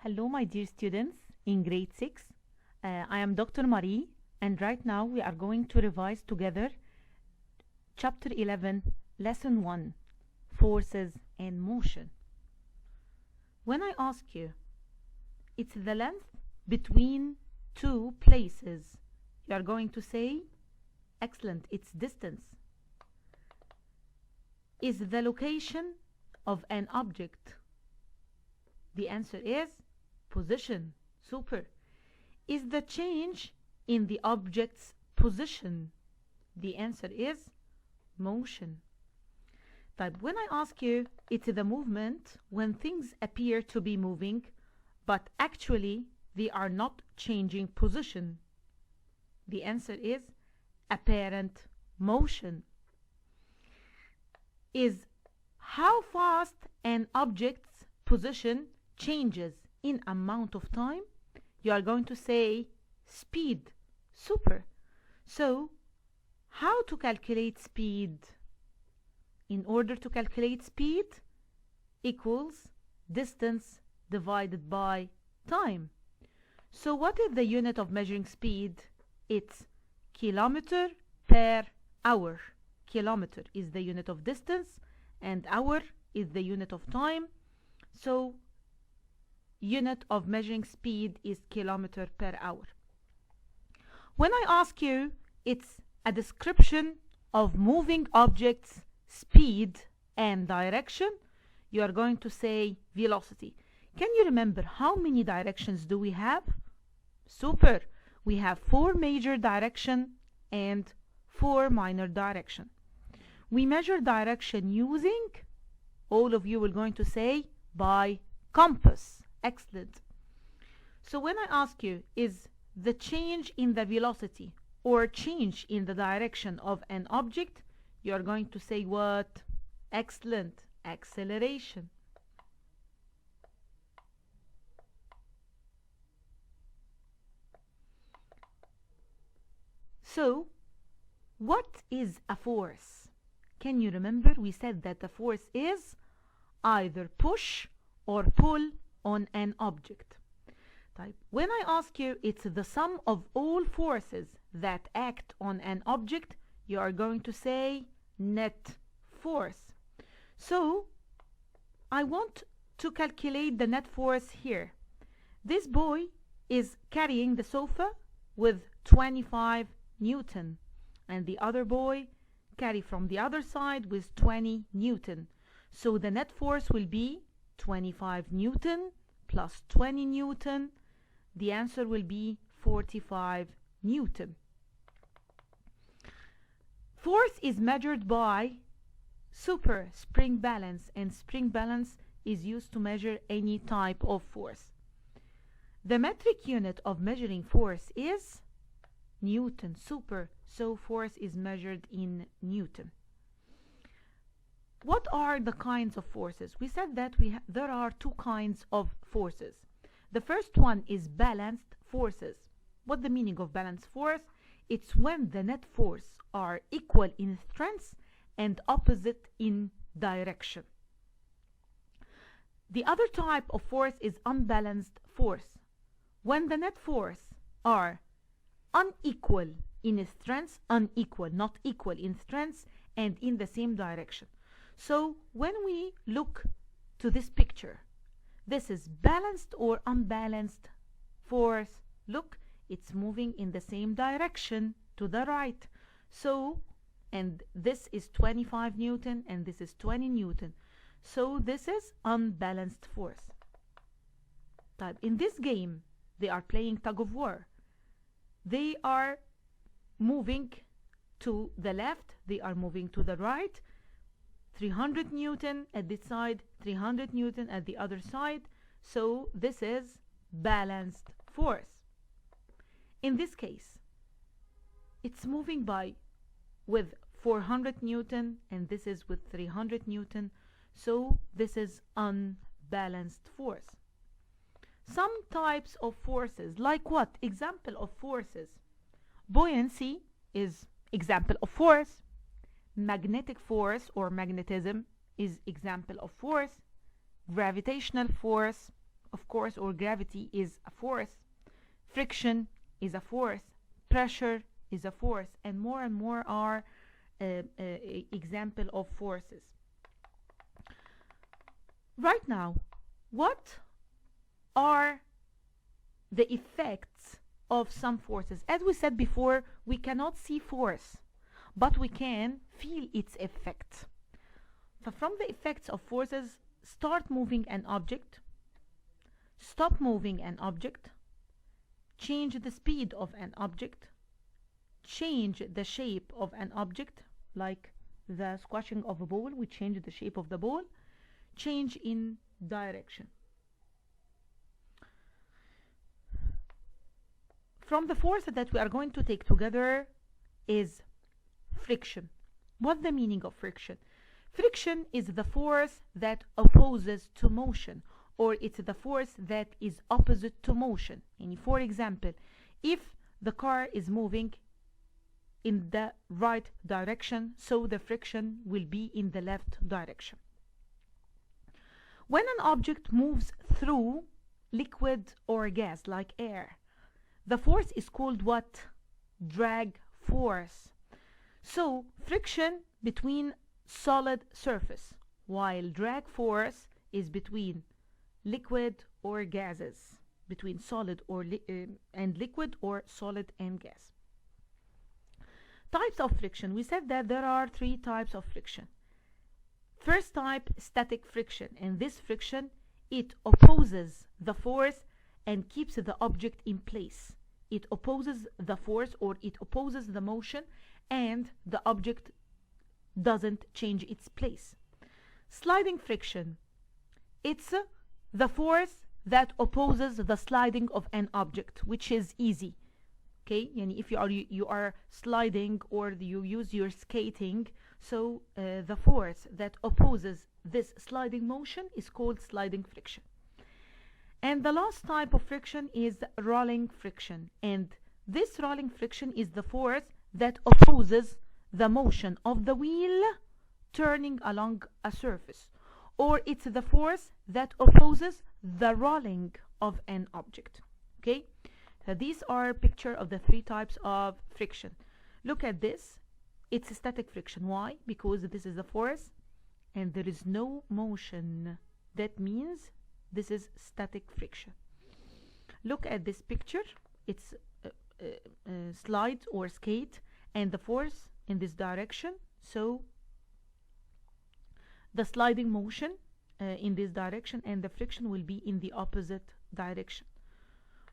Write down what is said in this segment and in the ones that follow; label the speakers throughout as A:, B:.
A: Hello, my dear students in grade 6. I am Dr. Marie, and right now we are going to revise together Chapter 11, Lesson 1, Forces and Motion. When I ask you, it's the length between two places, you are going to say, excellent, it's distance. Is the location of an object? The answer is position. Super. Is the change in the object's position? The answer is motion. Type, when I ask you, it's the movement when things appear to be moving, but actually they are not changing position. The answer is apparent motion. Is how fast an object's position changes in amount of time? You are going to say speed. Super. So, how to calculate speed? In order to calculate speed, equals distance divided by time. So, what is the unit of measuring speed? It's kilometer per hour. Kilometer is the unit of distance, and hour is the unit of time. So, unit of measuring speed is kilometer per hour. When I ask you, it's a description of moving objects' speed and direction, you are going to say velocity. Can you remember how many directions do we have? Super. We have 4 major directions and 4 minor directions. We measure direction using, all of you are going to say, by compass. Excellent. So when I ask you, is the change in the velocity or change in the direction of an object, you are going to say what? Excellent. Acceleration. So, what is a force? Can you remember? We said that a force is either push or pull on an object. When I ask you, it's the sum of all forces that act on an object, you are going to say net force. So, I want to calculate the net force here. This boy is carrying the sofa with 25 Newton, and the other boy carry from the other side with 20 Newton. So the net force will be 25 Newton plus 20 Newton. The answer will be 45 Newton. Force is measured by super spring balance, and spring balance is used to measure any type of force. The metric unit of measuring force is Newton. Super. So force is measured in Newton. What are the kinds of forces? We said that there are 2 kinds of forces. The first one is balanced forces. What's the meaning of balanced force? It's when the net force are equal in strength and opposite in direction. The other type of force is unbalanced force. When the net force are unequal in strength, unequal, not equal in strength and in the same direction. So when we look to this picture, this is balanced or unbalanced force. Look, it's moving in the same direction to the right. So, and this is 25 Newton and this is 20 Newton. So this is unbalanced force. In this game, they are playing tug of war. They are moving to the left, they are moving to the right. 300 Newton at this side, 300 Newton at the other side. So this is balanced force. In this case, it's moving with 400 Newton and this is with 300 Newton. So this is unbalanced force. Some types of forces, like what? Example of forces. Buoyancy is example of force. Magnetic force or magnetism is example of force. Gravitational force, of course, or gravity is a force. Friction is a force. Pressure is a force. And more are example of forces. Right now, what are the effects of some forces? As we said before, we cannot see force, but we can feel its effect. So from the effects of forces, start moving an object, stop moving an object, change the speed of an object, change the shape of an object, like the squashing of a ball, we change the shape of the ball, change in direction. From the force that we are going to take together is friction. What's the meaning of friction? Friction is the force that opposes to motion, or it's the force that is opposite to motion. And for example, if the car is moving in the right direction, so the friction will be in the left direction. When an object moves through liquid or gas, like air, the force is called what? Drag force. So friction between solid surface, while drag force is between liquid or gases, between solid or and liquid, or solid and gas. Types of friction. We said that there are 3 types of friction. First type, static friction, and this friction, it opposes the force and keeps the object in place. It opposes the force, or it opposes the motion, and the object doesn't change its place. Sliding friction, it's the force that opposes the sliding of an object, which is easy. Okay, and if you are sliding, or you use your skating, so the force that opposes this sliding motion is called sliding friction. And the last type of friction is rolling friction, and this rolling friction is the force that opposes the motion of the wheel turning along a surface, or it's the force that opposes the rolling of an object. Okay, so these are a picture of the 3 types of friction. Look at this. It's static friction. Why? Because this is a force and there is no motion. That means this is static friction. Look at this picture. It's slide or skate, and the force in this direction, so the sliding motion in this direction, and the friction will be in the opposite direction.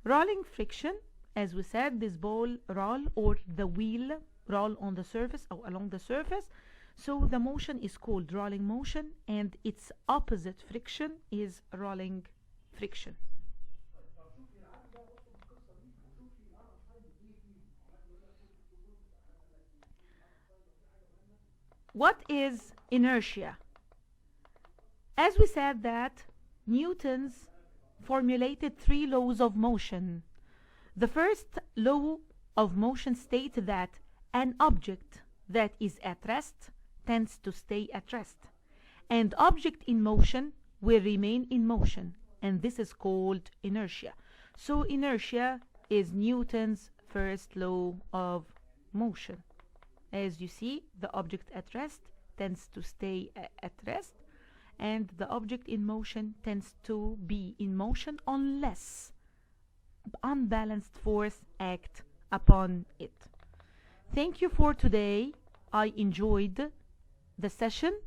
A: Rolling friction, as we said, this ball roll, or the wheel roll on the surface or along the surface, so the motion is called rolling motion, and its opposite friction is rolling friction. What is inertia? As we said that Newton's formulated 3 laws of motion. The first law of motion states that an object that is at rest tends to stay at rest, and object in motion will remain in motion, and this is called inertia. So inertia is Newton's first law of motion. As you see, the object at rest tends to stay at rest, and the object in motion tends to be in motion unless unbalanced force act upon it. Thank you for today. I enjoyed the session.